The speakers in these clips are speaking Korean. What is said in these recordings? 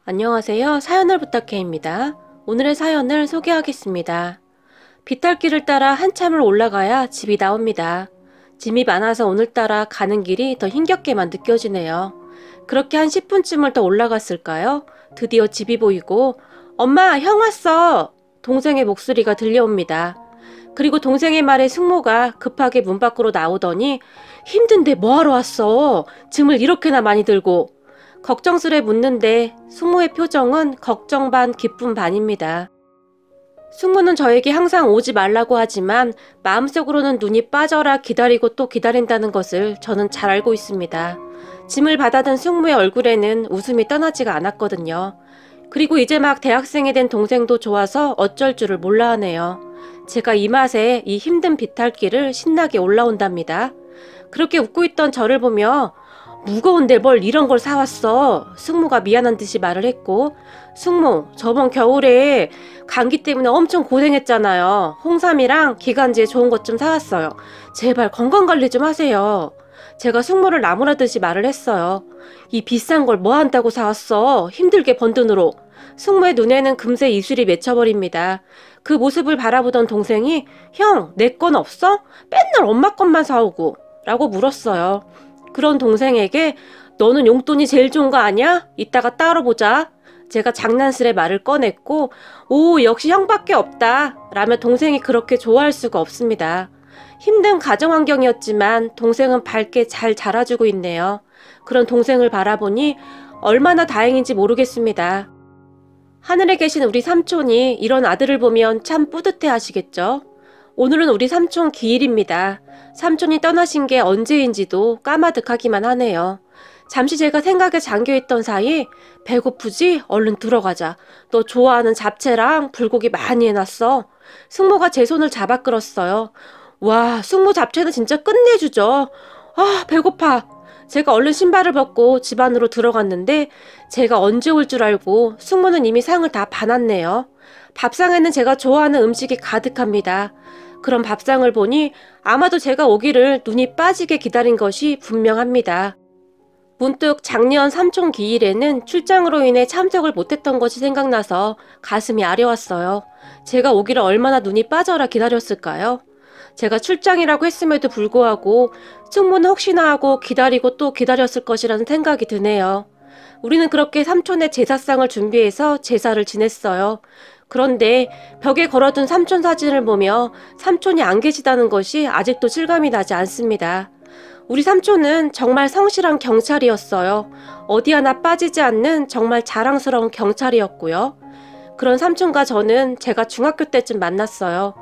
안녕하세요. 사연을 부탁해입니다. 오늘의 사연을 소개하겠습니다. 비탈길을 따라 한참을 올라가야 집이 나옵니다. 짐이 많아서 오늘따라 가는 길이 더 힘겹게만 느껴지네요. 그렇게 한 10분쯤을 더 올라갔을까요? 드디어 집이 보이고 엄마, 형 왔어! 동생의 목소리가 들려옵니다. 그리고 동생의 말에 숙모가 급하게 문 밖으로 나오더니 힘든데 뭐하러 왔어? 짐을 이렇게나 많이 들고. 걱정스레 묻는데 숙모의 표정은 걱정 반 기쁨 반입니다. 숙모는 저에게 항상 오지 말라고 하지만 마음속으로는 눈이 빠져라 기다리고 또 기다린다는 것을 저는 잘 알고 있습니다. 짐을 받아든 숙모의 얼굴에는 웃음이 떠나지가 않았거든요. 그리고 이제 막 대학생이 된 동생도 좋아서 어쩔 줄을 몰라 하네요. 제가 이 맛에 이 힘든 비탈길을 신나게 올라온답니다. 그렇게 웃고 있던 저를 보며 무거운데 뭘 이런 걸 사왔어. 숙모가 미안한 듯이 말을 했고, 숙모, 저번 겨울에 감기 때문에 엄청 고생했잖아요. 홍삼이랑 기관지에 좋은 것 좀 사왔어요. 제발 건강관리 좀 하세요. 제가 숙모를 나무라듯이 말을 했어요. 이 비싼 걸 뭐 한다고 사왔어. 힘들게 번 돈으로. 숙모의 눈에는 금세 입술이 맺혀버립니다. 그 모습을 바라보던 동생이 형, 내 건 없어? 맨날 엄마 것만 사오고 라고 물었어요. 그런 동생에게 너는 용돈이 제일 좋은 거 아니야? 이따가 따로 보자. 제가 장난스레 말을 꺼냈고 오, 역시 형밖에 없다 라며 동생이 그렇게 좋아할 수가 없습니다. 힘든 가정 환경이었지만 동생은 밝게 잘 자라주고 있네요. 그런 동생을 바라보니 얼마나 다행인지 모르겠습니다. 하늘에 계신 우리 삼촌이 이런 아들을 보면 참 뿌듯해 하시겠죠? 오늘은 우리 삼촌 기일입니다. 삼촌이 떠나신 게 언제인지도 까마득하기만 하네요. 잠시 제가 생각에 잠겨있던 사이 배고프지? 얼른 들어가자. 너 좋아하는 잡채랑 불고기 많이 해놨어. 숙모가 제 손을 잡아 끌었어요. 와, 숙모 잡채는 진짜 끝내주죠. 아, 배고파. 제가 얼른 신발을 벗고 집 안으로 들어갔는데 제가 언제 올 줄 알고 숙모는 이미 상을 다 봐놨네요. 밥상에는 제가 좋아하는 음식이 가득합니다. 그런 밥상을 보니 아마도 제가 오기를 눈이 빠지게 기다린 것이 분명합니다. 문득 작년 삼촌 기일에는 출장으로 인해 참석을 못했던 것이 생각나서 가슴이 아려왔어요. 제가 오기를 얼마나 눈이 빠져라 기다렸을까요? 제가 출장이라고 했음에도 불구하고 숙모는 혹시나 하고 기다리고 또 기다렸을 것이라는 생각이 드네요. 우리는 그렇게 삼촌의 제사상을 준비해서 제사를 지냈어요. 그런데 벽에 걸어둔 삼촌 사진을 보며 삼촌이 안 계시다는 것이 아직도 실감이 나지 않습니다. 우리 삼촌은 정말 성실한 경찰이었어요. 어디 하나 빠지지 않는 정말 자랑스러운 경찰이었고요. 그런 삼촌과 저는 제가 중학교 때쯤 만났어요.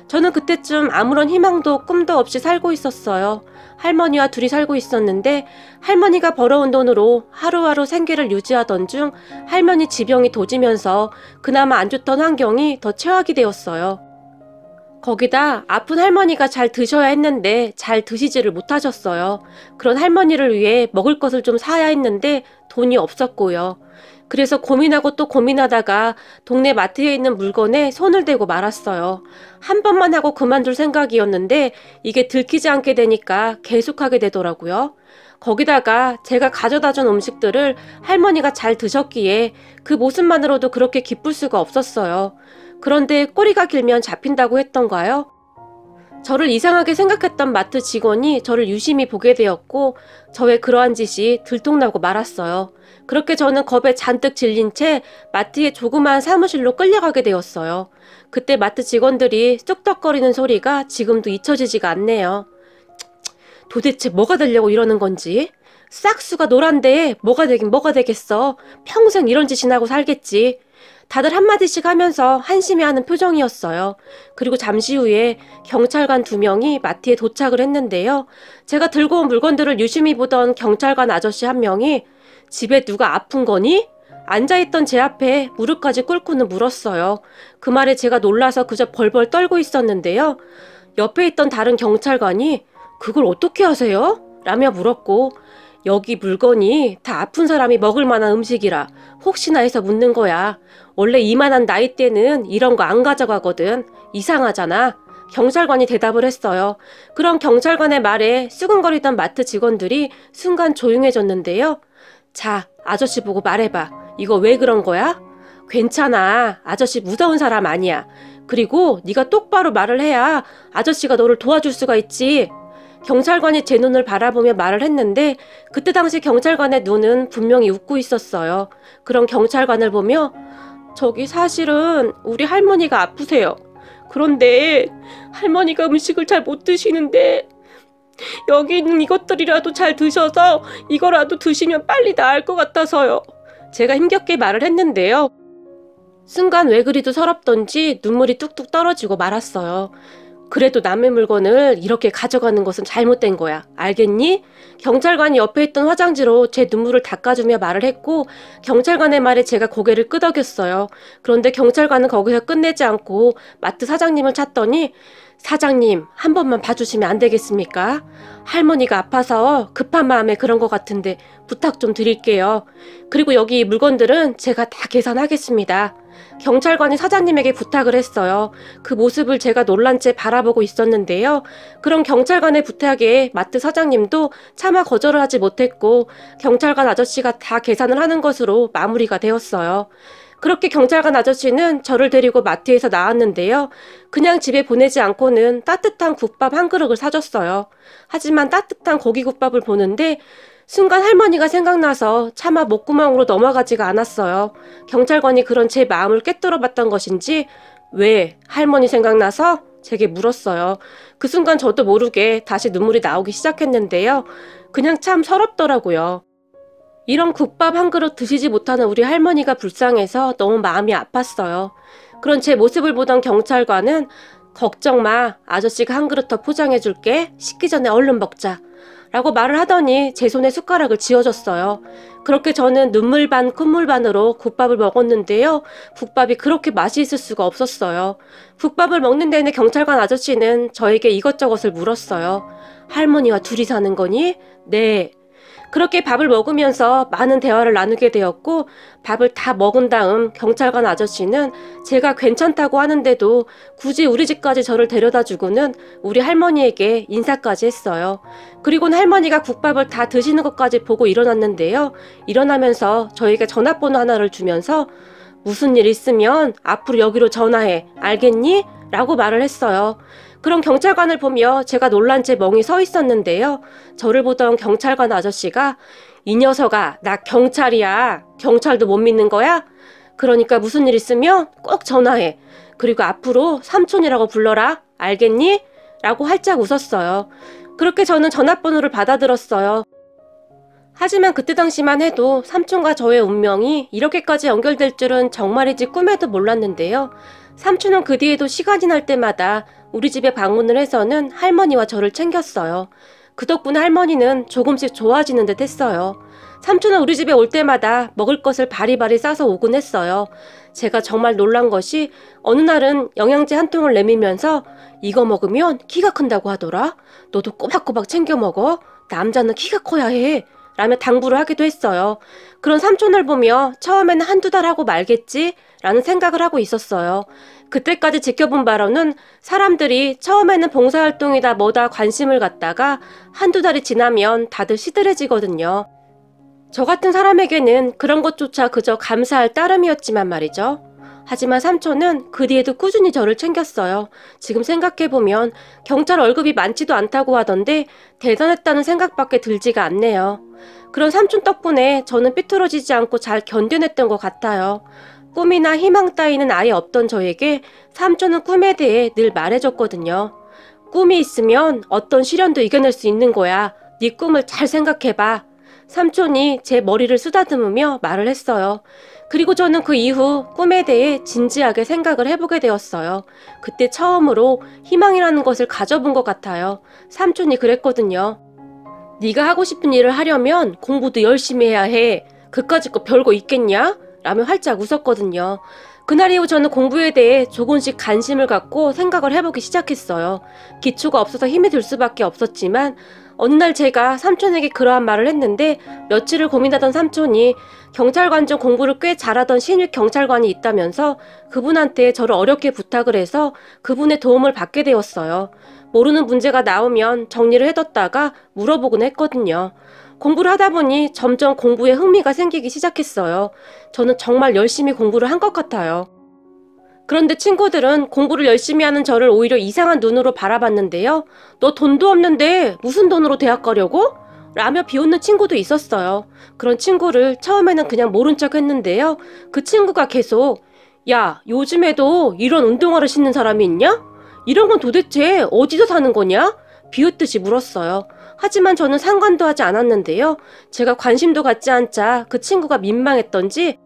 저는 그때쯤 아무런 희망도 꿈도 없이 살고 있었어요. 할머니와 둘이 살고 있었는데 할머니가 벌어온 돈으로 하루하루 생계를 유지하던 중 할머니 지병이 도지면서 그나마 안 좋던 환경이 더 최악이 되었어요. 거기다 아픈 할머니가 잘 드셔야 했는데 잘 드시지를 못하셨어요. 그런 할머니를 위해 먹을 것을 좀 사야 했는데 돈이 없었고요. 그래서 고민하고 또 고민하다가 동네 마트에 있는 물건에 손을 대고 말았어요. 한 번만 하고 그만둘 생각이었는데 이게 들키지 않게 되니까 계속하게 되더라고요. 거기다가 제가 가져다 준 음식들을 할머니가 잘 드셨기에 그 모습만으로도 그렇게 기쁠 수가 없었어요. 그런데 꼬리가 길면 잡힌다고 했던가요? 저를 이상하게 생각했던 마트 직원이 저를 유심히 보게 되었고 저의 그러한 짓이 들통나고 말았어요. 그렇게 저는 겁에 잔뜩 질린 채 마트의 조그마한 사무실로 끌려가게 되었어요. 그때 마트 직원들이 쑥덕거리는 소리가 지금도 잊혀지지가 않네요. 도대체 뭐가 되려고 이러는 건지? 싹수가 노란데 뭐가 되긴 뭐가 되겠어. 평생 이런 짓이나 하고 살겠지. 다들 한마디씩 하면서 한심해하는 표정이었어요. 그리고 잠시 후에 경찰관 2명이 마트에 도착을 했는데요. 제가 들고 온 물건들을 유심히 보던 경찰관 아저씨 한 명이 집에 누가 아픈 거니? 앉아있던 제 앞에 무릎까지 꿇고는 물었어요. 그 말에 제가 놀라서 그저 벌벌 떨고 있었는데요. 옆에 있던 다른 경찰관이 그걸 어떻게 하세요? 라며 물었고 여기 물건이 다 아픈 사람이 먹을 만한 음식이라 혹시나 해서 묻는 거야. 원래 이만한 나이 때는 이런 거 안 가져가거든. 이상하잖아. 경찰관이 대답을 했어요. 그럼 경찰관의 말에 수근거리던 마트 직원들이 순간 조용해졌는데요. 자, 아저씨 보고 말해봐. 이거 왜 그런 거야? 괜찮아. 아저씨 무서운 사람 아니야. 그리고 네가 똑바로 말을 해야 아저씨가 너를 도와줄 수가 있지. 경찰관이 제 눈을 바라보며 말을 했는데 그때 당시 경찰관의 눈은 분명히 웃고 있었어요. 그런 경찰관을 보며 저기 사실은 우리 할머니가 아프세요. 그런데 할머니가 음식을 잘 못 드시는데 여기 있는 이것들이라도 잘 드셔서 이거라도 드시면 빨리 나을 것 같아서요. 제가 힘겹게 말을 했는데요. 순간 왜 그리도 서럽던지 눈물이 뚝뚝 떨어지고 말았어요. 그래도 남의 물건을 이렇게 가져가는 것은 잘못된 거야. 알겠니? 경찰관이 옆에 있던 화장지로 제 눈물을 닦아주며 말을 했고 경찰관의 말에 제가 고개를 끄덕였어요. 그런데 경찰관은 거기서 끝내지 않고 마트 사장님을 찾더니 사장님, 한 번만 봐주시면 안 되겠습니까? 할머니가 아파서 급한 마음에 그런 것 같은데 부탁 좀 드릴게요. 그리고 여기 이 물건들은 제가 다 계산하겠습니다. 경찰관이 사장님에게 부탁을 했어요. 그 모습을 제가 놀란 채 바라보고 있었는데요. 그런 경찰관의 부탁에 마트 사장님도 차마 거절을 하지 못했고 경찰관 아저씨가 다 계산을 하는 것으로 마무리가 되었어요. 그렇게 경찰관 아저씨는 저를 데리고 마트에서 나왔는데요. 그냥 집에 보내지 않고는 따뜻한 국밥 한 그릇을 사줬어요. 하지만 따뜻한 고기국밥을 보는데 순간 할머니가 생각나서 차마 목구멍으로 넘어가지가 않았어요. 경찰관이 그런 제 마음을 꿰뚫어 봤던 것인지 왜 할머니 생각나서 제게 물었어요. 그 순간 저도 모르게 다시 눈물이 나오기 시작했는데요. 그냥 참 서럽더라고요. 이런 국밥 한 그릇 드시지 못하는 우리 할머니가 불쌍해서 너무 마음이 아팠어요. 그런 제 모습을 보던 경찰관은 걱정 마, 아저씨가 한 그릇 더 포장해 줄게. 식기 전에 얼른 먹자. 라고 말을 하더니 제 손에 숟가락을 쥐어줬어요. 그렇게 저는 눈물 반 콧물 반으로 국밥을 먹었는데요. 국밥이 그렇게 맛이 있을 수가 없었어요. 국밥을 먹는 내내 경찰관 아저씨는 저에게 이것저것을 물었어요. 할머니와 둘이 사는 거니? 네. 그렇게 밥을 먹으면서 많은 대화를 나누게 되었고 밥을 다 먹은 다음 경찰관 아저씨는 제가 괜찮다고 하는데도 굳이 우리 집까지 저를 데려다 주고는 우리 할머니에게 인사까지 했어요. 그리고는 할머니가 국밥을 다 드시는 것까지 보고 일어났는데요. 일어나면서 저에게 전화번호 하나를 주면서 무슨 일 있으면 앞으로 여기로 전화해. 알겠니? 라고 말을 했어요. 그런 경찰관을 보며 제가 놀란 채 멍이 서 있었는데요. 저를 보던 경찰관 아저씨가 이 녀석아, 나 경찰이야. 경찰도 못 믿는 거야? 그러니까 무슨 일 있으면 꼭 전화해. 그리고 앞으로 삼촌이라고 불러라. 알겠니? 라고 활짝 웃었어요. 그렇게 저는 전화번호를 받아들었어요. 하지만 그때 당시만 해도 삼촌과 저의 운명이 이렇게까지 연결될 줄은 정말이지 꿈에도 몰랐는데요. 삼촌은 그 뒤에도 시간이 날 때마다 우리 집에 방문을 해서는 할머니와 저를 챙겼어요. 그 덕분에 할머니는 조금씩 좋아지는 듯 했어요. 삼촌은 우리 집에 올 때마다 먹을 것을 바리바리 싸서 오곤 했어요. 제가 정말 놀란 것이 어느 날은 영양제 한 통을 내밀면서 이거 먹으면 키가 큰다고 하더라. 너도 꼬박꼬박 챙겨 먹어. 남자는 키가 커야 해. 라며 당부를 하기도 했어요. 그런 삼촌을 보며 처음에는 한두 달 하고 말겠지? 라는 생각을 하고 있었어요. 그때까지 지켜본 바로는 사람들이 처음에는 봉사활동이다 뭐다 관심을 갖다가 한두 달이 지나면 다들 시들해지거든요. 저 같은 사람에게는 그런 것조차 그저 감사할 따름이었지만 말이죠. 하지만 삼촌은 그 뒤에도 꾸준히 저를 챙겼어요. 지금 생각해보면 경찰 월급이 많지도 않다고 하던데 대단했다는 생각밖에 들지가 않네요. 그런 삼촌 덕분에 저는 삐뚤어지지 않고 잘 견뎌냈던 것 같아요. 꿈이나 희망 따위는 아예 없던 저에게 삼촌은 꿈에 대해 늘 말해줬거든요. 꿈이 있으면 어떤 시련도 이겨낼 수 있는 거야. 네 꿈을 잘 생각해봐. 삼촌이 제 머리를 쓰다듬으며 말을 했어요. 그리고 저는 그 이후 꿈에 대해 진지하게 생각을 해보게 되었어요. 그때 처음으로 희망이라는 것을 가져본 것 같아요. 삼촌이 그랬거든요. 네가 하고 싶은 일을 하려면 공부도 열심히 해야 해. 그까짓 거 별거 있겠냐? 라며 활짝 웃었거든요. 그날 이후 저는 공부에 대해 조금씩 관심을 갖고 생각을 해보기 시작했어요. 기초가 없어서 힘이 들 수밖에 없었지만 어느 날 제가 삼촌에게 그러한 말을 했는데 며칠을 고민하던 삼촌이 경찰관 중 공부를 꽤 잘하던 신입 경찰관이 있다면서 그분한테 저를 어렵게 부탁을 해서 그분의 도움을 받게 되었어요. 모르는 문제가 나오면 정리를 해뒀다가 물어보곤 했거든요. 공부를 하다 보니 점점 공부에 흥미가 생기기 시작했어요. 저는 정말 열심히 공부를 한 것 같아요. 그런데 친구들은 공부를 열심히 하는 저를 오히려 이상한 눈으로 바라봤는데요. 너 돈도 없는데 무슨 돈으로 대학 가려고? 라며 비웃는 친구도 있었어요. 그런 친구를 처음에는 그냥 모른 척 했는데요. 그 친구가 계속 야, 요즘에도 이런 운동화를 신는 사람이 있냐? 이런 건 도대체 어디서 사는 거냐? 비웃듯이 물었어요. 하지만 저는 상관도 하지 않았는데요. 제가 관심도 갖지 않자 그 친구가 민망했던지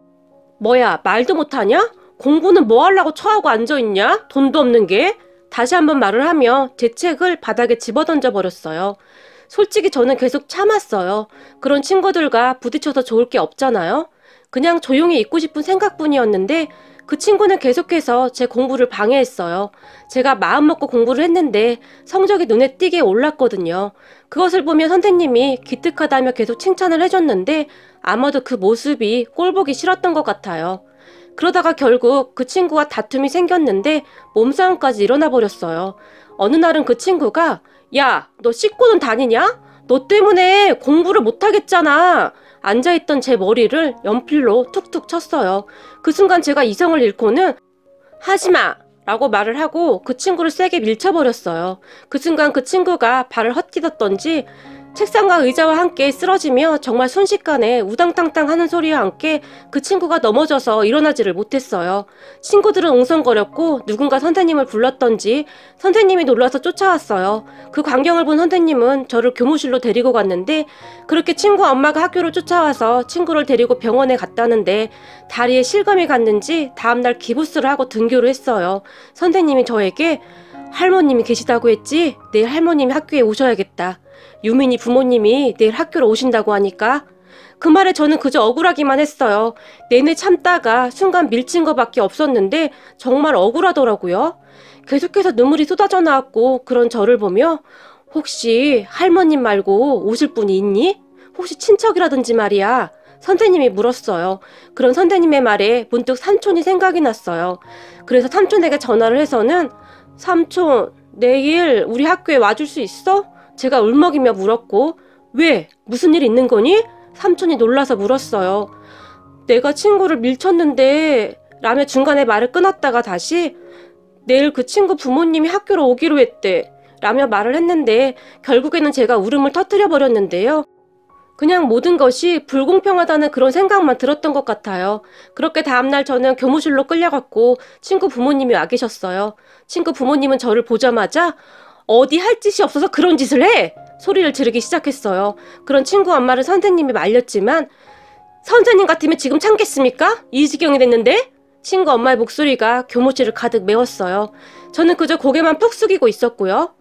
뭐야, 말도 못하냐? 공부는 뭐 하려고 처하고 앉아있냐? 돈도 없는 게? 다시 한번 말을 하며 제 책을 바닥에 집어던져 버렸어요. 솔직히 저는 계속 참았어요. 그런 친구들과 부딪혀서 좋을 게 없잖아요. 그냥 조용히 있고 싶은 생각뿐이었는데 그 친구는 계속해서 제 공부를 방해했어요. 제가 마음먹고 공부를 했는데 성적이 눈에 띄게 올랐거든요. 그것을 보며 선생님이 기특하다며 계속 칭찬을 해줬는데 아마도 그 모습이 꼴보기 싫었던 것 같아요. 그러다가 결국 그 친구와 다툼이 생겼는데 몸싸움까지 일어나 버렸어요. 어느 날은 그 친구가 야, 너 씻고는 다니냐? 너 때문에 공부를 못하겠잖아. 앉아있던 제 머리를 연필로 툭툭 쳤어요. 그 순간 제가 이성을 잃고는 하지마! 라고 말을 하고 그 친구를 세게 밀쳐버렸어요. 그 순간 그 친구가 발을 헛디뎠던지 책상과 의자와 함께 쓰러지며 정말 순식간에 우당탕탕 하는 소리와 함께 그 친구가 넘어져서 일어나지를 못했어요. 친구들은 웅성거렸고 누군가 선생님을 불렀던지 선생님이 놀라서 쫓아왔어요. 그 광경을 본 선생님은 저를 교무실로 데리고 갔는데 그렇게 친구 엄마가 학교로 쫓아와서 친구를 데리고 병원에 갔다는데 다리에 실감이 갔는지 다음날 기부스를 하고 등교를 했어요. 선생님이 저에게 할머님이 계시다고 했지? 내일 할머님이 학교에 오셔야겠다. 유민이 부모님이 내일 학교로 오신다고 하니까 그 말에 저는 그저 억울하기만 했어요. 내내 참다가 순간 밀친 것밖에 없었는데 정말 억울하더라고요. 계속해서 눈물이 쏟아져 나왔고 그런 저를 보며 혹시 할머님 말고 오실 분이 있니? 혹시 친척이라든지 말이야. 선생님이 물었어요. 그런 선생님의 말에 문득 삼촌이 생각이 났어요. 그래서 삼촌에게 전화를 해서는 삼촌, 내일 우리 학교에 와줄 수 있어? 제가 울먹이며 물었고 왜? 무슨 일 있는 거니? 삼촌이 놀라서 물었어요. 내가 친구를 밀쳤는데 라며 중간에 말을 끊었다가 다시 내일 그 친구 부모님이 학교로 오기로 했대 라며 말을 했는데 결국에는 제가 울음을 터뜨려 버렸는데요. 그냥 모든 것이 불공평하다는 그런 생각만 들었던 것 같아요. 그렇게 다음날 저는 교무실로 끌려갔고 친구 부모님이 와 계셨어요. 친구 부모님은 저를 보자마자 어디 할 짓이 없어서 그런 짓을 해! 소리를 지르기 시작했어요. 그런 친구 엄마를 선생님이 말렸지만 선생님 같으면 지금 참겠습니까? 이 지경이 됐는데? 친구 엄마의 목소리가 교무실을 가득 메웠어요. 저는 그저 고개만 푹 숙이고 있었고요.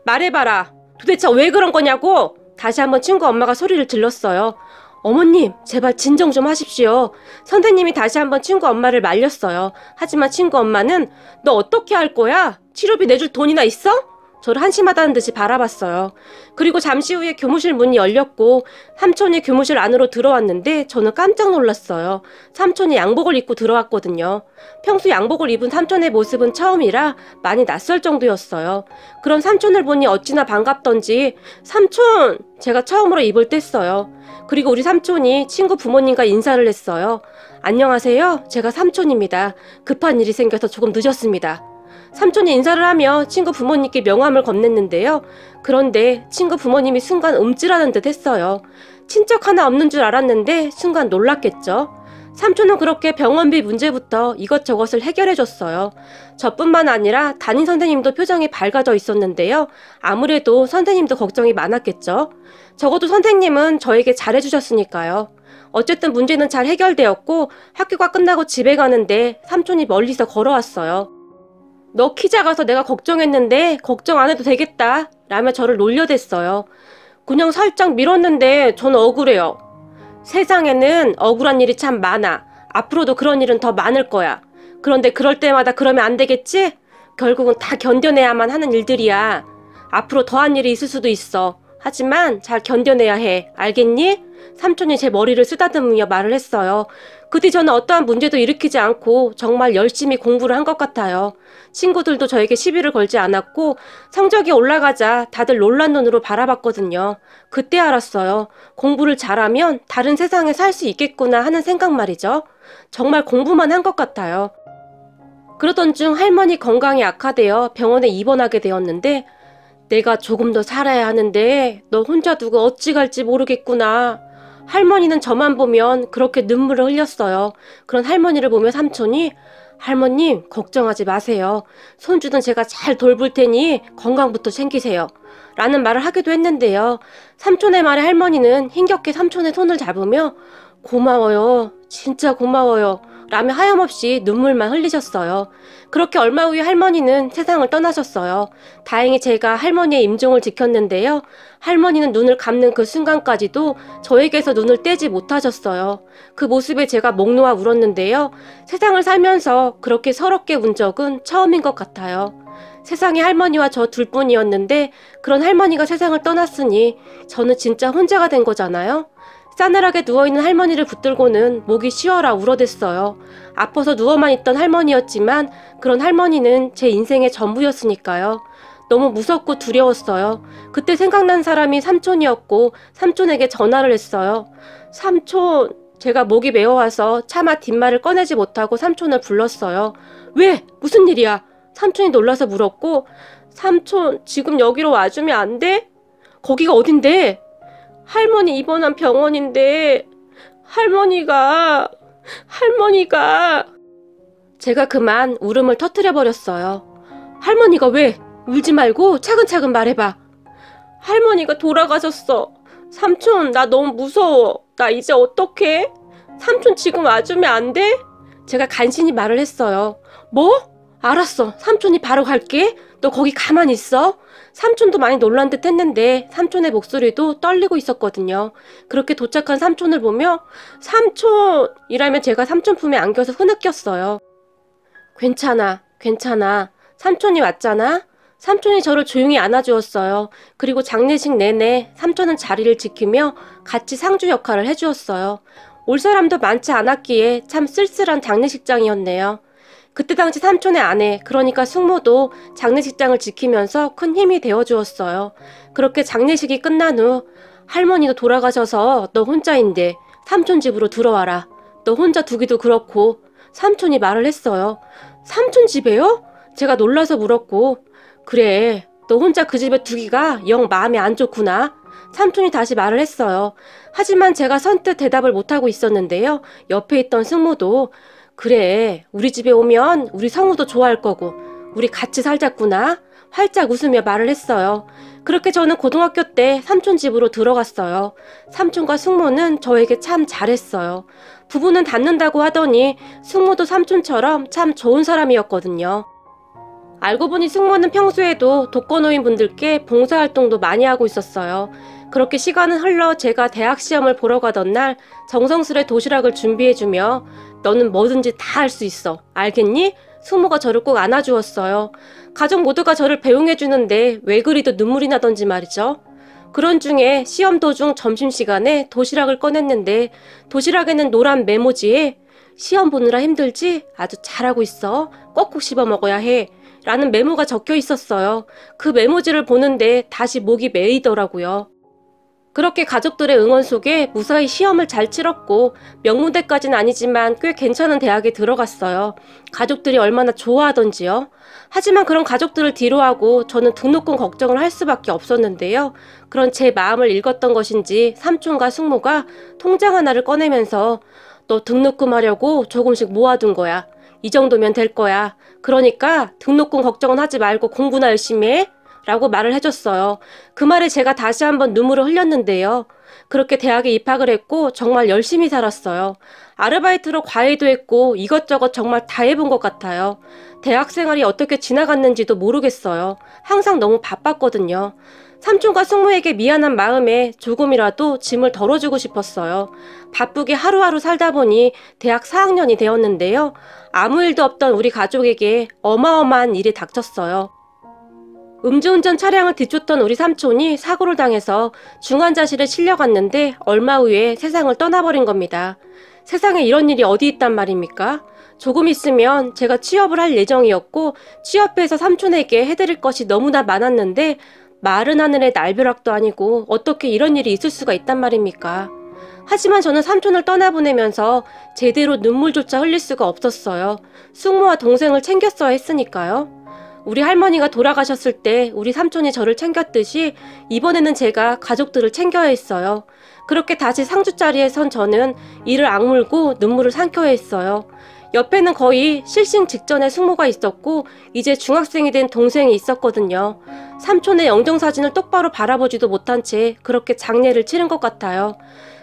말해봐라. 도대체 왜 그런 거냐고! 다시 한번 친구 엄마가 소리를 질렀어요. 어머님, 제발 진정 좀 하십시오. 선생님이 다시 한번 친구 엄마를 말렸어요. 하지만 친구 엄마는 너 어떻게 할 거야? 치료비 내줄 돈이나 있어? 저를 한심하다는 듯이 바라봤어요. 그리고 잠시 후에 교무실 문이 열렸고 삼촌이 교무실 안으로 들어왔는데 저는 깜짝 놀랐어요. 삼촌이 양복을 입고 들어왔거든요. 평소 양복을 입은 삼촌의 모습은 처음이라 많이 낯설 정도였어요. 그런 삼촌을 보니 어찌나 반갑던지 삼촌! 제가 처음으로 입을 뗐어요. 그리고 우리 삼촌이 친구 부모님과 인사를 했어요. 안녕하세요. 제가 삼촌입니다. 급한 일이 생겨서 조금 늦었습니다. 삼촌이 인사를 하며 친구 부모님께 명함을 건넸는데요. 그런데 친구 부모님이 순간 움찔하는 듯 했어요. 친척 하나 없는 줄 알았는데 순간 놀랐겠죠. 삼촌은 그렇게 병원비 문제부터 이것저것을 해결해줬어요. 저뿐만 아니라 담임 선생님도 표정이 밝아져 있었는데요. 아무래도 선생님도 걱정이 많았겠죠. 적어도 선생님은 저에게 잘해주셨으니까요. 어쨌든 문제는 잘 해결되었고 학교가 끝나고 집에 가는데 삼촌이 멀리서 걸어왔어요. 너 키 작아서 내가 걱정했는데 걱정 안 해도 되겠다 라며 저를 놀려댔어요. 그냥 살짝 밀었는데 전 억울해요. 세상에는 억울한 일이 참 많아. 앞으로도 그런 일은 더 많을 거야. 그런데 그럴 때마다 그러면 안 되겠지? 결국은 다 견뎌내야만 하는 일들이야. 앞으로 더한 일이 있을 수도 있어. 하지만 잘 견뎌내야 해. 알겠니? 삼촌이 제 머리를 쓰다듬으며 말을 했어요. 그 뒤 저는 어떠한 문제도 일으키지 않고 정말 열심히 공부를 한 것 같아요. 친구들도 저에게 시비를 걸지 않았고 성적이 올라가자 다들 놀란 눈으로 바라봤거든요. 그때 알았어요. 공부를 잘하면 다른 세상에 살 수 있겠구나 하는 생각 말이죠. 정말 공부만 한 것 같아요. 그러던 중 할머니 건강이 악화되어 병원에 입원하게 되었는데 내가 조금 더 살아야 하는데 너 혼자 두고 어찌 갈지 모르겠구나. 할머니는 저만 보면 그렇게 눈물을 흘렸어요. 그런 할머니를 보며 삼촌이 할머님 걱정하지 마세요. 손주는 제가 잘 돌볼 테니 건강부터 챙기세요. 라는 말을 하기도 했는데요. 삼촌의 말에 할머니는 힘겹게 삼촌의 손을 잡으며 고마워요. 진짜 고마워요. 라며 하염없이 눈물만 흘리셨어요. 그렇게 얼마 후에 할머니는 세상을 떠나셨어요. 다행히 제가 할머니의 임종을 지켰는데요. 할머니는 눈을 감는 그 순간까지도 저에게서 눈을 떼지 못하셨어요. 그 모습에 제가 목 놓아 울었는데요. 세상을 살면서 그렇게 서럽게 운 적은 처음인 것 같아요. 세상에 할머니와 저 둘뿐이었는데 그런 할머니가 세상을 떠났으니 저는 진짜 혼자가 된 거잖아요. 싸늘하게 누워있는 할머니를 붙들고는 목이 쉬어라 울어댔어요. 아파서 누워만 있던 할머니였지만 그런 할머니는 제 인생의 전부였으니까요. 너무 무섭고 두려웠어요. 그때 생각난 사람이 삼촌이었고 삼촌에게 전화를 했어요. 삼촌! 제가 목이 메어와서 차마 뒷말을 꺼내지 못하고 삼촌을 불렀어요. 왜? 무슨 일이야? 삼촌이 놀라서 물었고 삼촌 지금 여기로 와주면 안 돼? 거기가 어딘데? 할머니 입원한 병원인데 할머니가 제가 그만 울음을 터뜨려 버렸어요. 할머니가 왜? 울지 말고 차근차근 말해봐. 할머니가 돌아가셨어. 삼촌 나 너무 무서워. 나 이제 어떡해? 삼촌 지금 와주면 안 돼? 제가 간신히 말을 했어요. 뭐? 알았어. 삼촌이 바로 갈게. 너 거기 가만히 있어. 삼촌도 많이 놀란 듯 했는데 삼촌의 목소리도 떨리고 있었거든요. 그렇게 도착한 삼촌을 보며 삼촌! 이라며 제가 삼촌 품에 안겨서 흐느꼈어요. 괜찮아. 삼촌이 왔잖아. 삼촌이 저를 조용히 안아주었어요. 그리고 장례식 내내 삼촌은 자리를 지키며 같이 상주 역할을 해주었어요. 올 사람도 많지 않았기에 참 쓸쓸한 장례식장이었네요. 그때 당시 삼촌의 아내, 그러니까 숙모도 장례식장을 지키면서 큰 힘이 되어주었어요. 그렇게 장례식이 끝난 후 할머니도 돌아가셔서 너 혼자인데 삼촌 집으로 들어와라. 너 혼자 두기도 그렇고 삼촌이 말을 했어요. 삼촌 집에요? 제가 놀라서 물었고 그래 너 혼자 그 집에 두기가 영 마음에 안 좋구나. 삼촌이 다시 말을 했어요. 하지만 제가 선뜻 대답을 못하고 있었는데요. 옆에 있던 숙모도 그래 우리 집에 오면 우리 성우도 좋아할 거고 우리 같이 살자꾸나 활짝 웃으며 말을 했어요. 그렇게 저는 고등학교 때 삼촌 집으로 들어갔어요. 삼촌과 숙모는 저에게 참 잘했어요. 부부는 닮는다고 하더니 숙모도 삼촌처럼 참 좋은 사람이었거든요. 알고 보니 숙모는 평소에도 독거노인 분들께 봉사활동도 많이 하고 있었어요. 그렇게 시간은 흘러 제가 대학 시험을 보러 가던 날 정성스레 도시락을 준비해주며 너는 뭐든지 다 할 수 있어. 알겠니? 숙모가 저를 꼭 안아주었어요. 가족 모두가 저를 배웅해주는데 왜 그리도 눈물이 나던지 말이죠. 그런 중에 시험 도중 점심시간에 도시락을 꺼냈는데 도시락에는 노란 메모지에 시험 보느라 힘들지? 아주 잘하고 있어. 꼭꼭 씹어 먹어야 해. 라는 메모가 적혀 있었어요. 그 메모지를 보는데 다시 목이 메이더라고요. 그렇게 가족들의 응원 속에 무사히 시험을 잘 치렀고 명문대까지는 아니지만 꽤 괜찮은 대학에 들어갔어요. 가족들이 얼마나 좋아하던지요. 하지만 그런 가족들을 뒤로하고 저는 등록금 걱정을 할 수밖에 없었는데요. 그런 제 마음을 읽었던 것인지 삼촌과 숙모가 통장 하나를 꺼내면서 너 등록금 하려고 조금씩 모아둔 거야. 이 정도면 될 거야. 그러니까 등록금 걱정은 하지 말고 공부나 열심히 해. 라고 말을 해줬어요. 그 말에 제가 다시 한번 눈물을 흘렸는데요. 그렇게 대학에 입학을 했고 정말 열심히 살았어요. 아르바이트로 과외도 했고 이것저것 정말 다 해본 것 같아요. 대학 생활이 어떻게 지나갔는지도 모르겠어요. 항상 너무 바빴거든요. 삼촌과 숙모에게 미안한 마음에 조금이라도 짐을 덜어주고 싶었어요. 바쁘게 하루하루 살다 보니 대학 4학년이 되었는데요. 아무 일도 없던 우리 가족에게 어마어마한 일이 닥쳤어요. 음주운전 차량을 뒤쫓던 우리 삼촌이 사고를 당해서 중환자실에 실려갔는데 얼마 후에 세상을 떠나버린 겁니다. 세상에 이런 일이 어디 있단 말입니까? 조금 있으면 제가 취업을 할 예정이었고 취업해서 삼촌에게 해드릴 것이 너무나 많았는데 마른 하늘의 날벼락도 아니고 어떻게 이런 일이 있을 수가 있단 말입니까? 하지만 저는 삼촌을 떠나보내면서 제대로 눈물조차 흘릴 수가 없었어요. 숙모와 동생을 챙겼어야 했으니까요. 우리 할머니가 돌아가셨을 때 우리 삼촌이 저를 챙겼듯이 이번에는 제가 가족들을 챙겨야 했어요. 그렇게 다시 상주자리에 선 저는 이를 악물고 눈물을 삼켜야 했어요. 옆에는 거의 실신 직전에 숙모가 있었고 이제 중학생이 된 동생이 있었거든요. 삼촌의 영정사진을 똑바로 바라보지도 못한 채 그렇게 장례를 치른 것 같아요.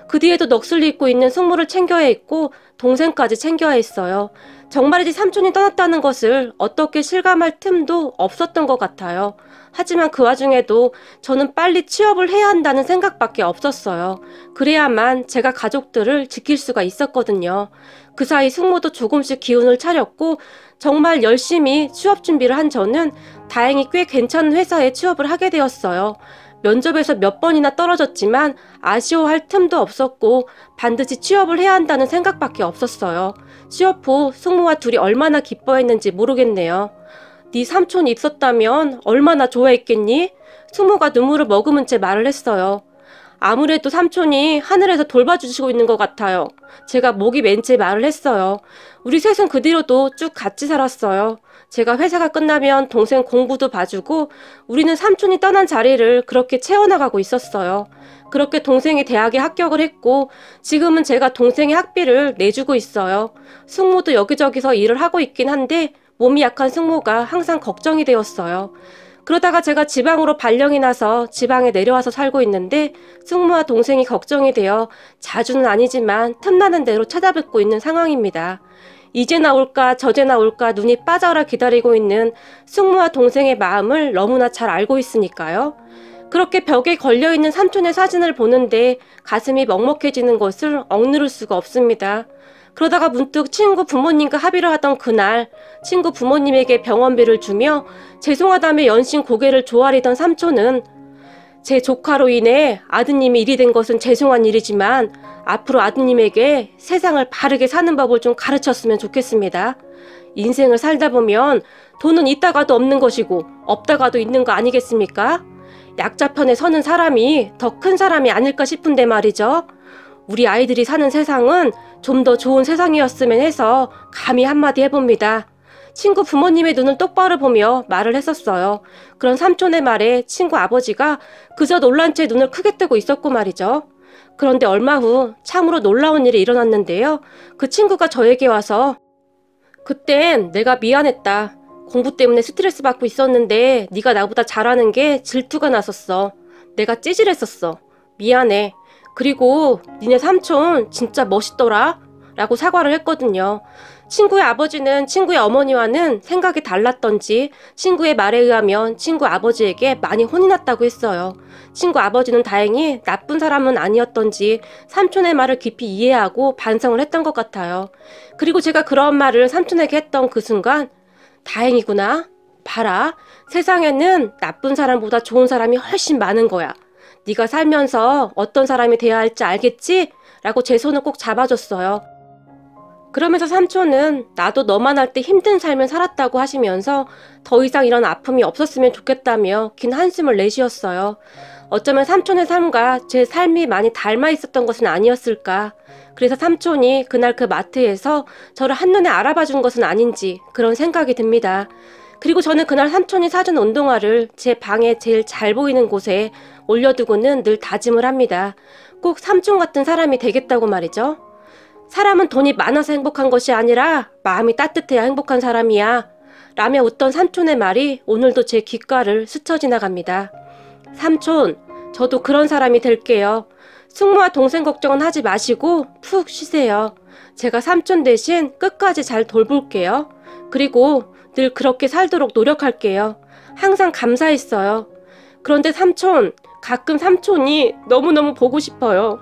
그 뒤에도 넋을 잃고 있는 숙모를 챙겨야 했고 동생까지 챙겨야 했어요. 정말이지 삼촌이 떠났다는 것을 어떻게 실감할 틈도 없었던 것 같아요. 하지만 그 와중에도 저는 빨리 취업을 해야 한다는 생각밖에 없었어요. 그래야만 제가 가족들을 지킬 수가 있었거든요. 그 사이 숙모도 조금씩 기운을 차렸고 정말 열심히 취업 준비를 한 저는 다행히 꽤 괜찮은 회사에 취업을 하게 되었어요. 면접에서 몇 번이나 떨어졌지만 아쉬워할 틈도 없었고 반드시 취업을 해야 한다는 생각밖에 없었어요. 취업 후 숙모와 둘이 얼마나 기뻐했는지 모르겠네요. 네 삼촌이 있었다면 얼마나 좋아했겠니? 숙모가 눈물을 머금은 채 말을 했어요. 아무래도 삼촌이 하늘에서 돌봐주시고 있는 것 같아요. 제가 목이 맨 채 말을 했어요. 우리 셋은 그 뒤로도 쭉 같이 살았어요. 제가 회사가 끝나면 동생 공부도 봐주고 우리는 삼촌이 떠난 자리를 그렇게 채워나가고 있었어요. 그렇게 동생이 대학에 합격을 했고 지금은 제가 동생의 학비를 내주고 있어요. 숙모도 여기저기서 일을 하고 있긴 한데 몸이 약한 숙모가 항상 걱정이 되었어요. 그러다가 제가 지방으로 발령이 나서 지방에 내려와서 살고 있는데 숙모와 동생이 걱정이 되어 자주는 아니지만 틈나는 대로 찾아뵙고 있는 상황입니다. 이제나 올까 저제나 올까 눈이 빠져라 기다리고 있는 숙모와 동생의 마음을 너무나 잘 알고 있으니까요. 그렇게 벽에 걸려있는 삼촌의 사진을 보는데 가슴이 먹먹해지는 것을 억누를 수가 없습니다. 그러다가 문득 친구 부모님과 합의를 하던 그날 친구 부모님에게 병원비를 주며 죄송하다며 연신 고개를 조아리던 삼촌은 제 조카로 인해 아드님이 일이 된 것은 죄송한 일이지만 앞으로 아드님에게 세상을 바르게 사는 법을 좀 가르쳤으면 좋겠습니다. 인생을 살다 보면 돈은 있다가도 없는 것이고 없다가도 있는 거 아니겠습니까? 약자편에 서는 사람이 더 큰 사람이 아닐까 싶은데 말이죠. 우리 아이들이 사는 세상은 좀 더 좋은 세상이었으면 해서 감히 한마디 해봅니다. 친구 부모님의 눈을 똑바로 보며 말을 했었어요. 그런 삼촌의 말에 친구 아버지가 그저 놀란 채 눈을 크게 뜨고 있었고 말이죠. 그런데 얼마 후 참으로 놀라운 일이 일어났는데요. 그 친구가 저에게 와서 그땐 내가 미안했다. 공부 때문에 스트레스 받고 있었는데 네가 나보다 잘하는 게 질투가 났었어. 내가 찌질했었어. 미안해. 그리고 니네 삼촌 진짜 멋있더라 라고 사과를 했거든요. 친구의 아버지는 친구의 어머니와는 생각이 달랐던지 친구의 말에 의하면 친구 아버지에게 많이 혼이 났다고 했어요. 친구 아버지는 다행히 나쁜 사람은 아니었던지 삼촌의 말을 깊이 이해하고 반성을 했던 것 같아요. 그리고 제가 그런 말을 삼촌에게 했던 그 순간 다행이구나. 봐라. 세상에는 나쁜 사람보다 좋은 사람이 훨씬 많은 거야. 네가 살면서 어떤 사람이 돼야 할지 알겠지? 라고 제 손을 꼭 잡아줬어요. 그러면서 삼촌은 나도 너만 할 때 힘든 삶을 살았다고 하시면서 더 이상 이런 아픔이 없었으면 좋겠다며 긴 한숨을 내쉬었어요. 어쩌면 삼촌의 삶과 제 삶이 많이 닮아 있었던 것은 아니었을까. 그래서 삼촌이 그날 그 마트에서 저를 한눈에 알아봐 준 것은 아닌지 그런 생각이 듭니다. 그리고 저는 그날 삼촌이 사준 운동화를 제 방에 제일 잘 보이는 곳에 올려두고는 늘 다짐을 합니다. 꼭 삼촌 같은 사람이 되겠다고 말이죠. 사람은 돈이 많아서 행복한 것이 아니라 마음이 따뜻해야 행복한 사람이야 라며 웃던 삼촌의 말이 오늘도 제 귓가를 스쳐 지나갑니다. 삼촌, 저도 그런 사람이 될게요. 숙모와 동생 걱정은 하지 마시고 푹 쉬세요. 제가 삼촌 대신 끝까지 잘 돌볼게요. 그리고 늘 그렇게 살도록 노력할게요. 항상 감사했어요. 그런데 삼촌, 가끔 삼촌이 너무너무 보고 싶어요.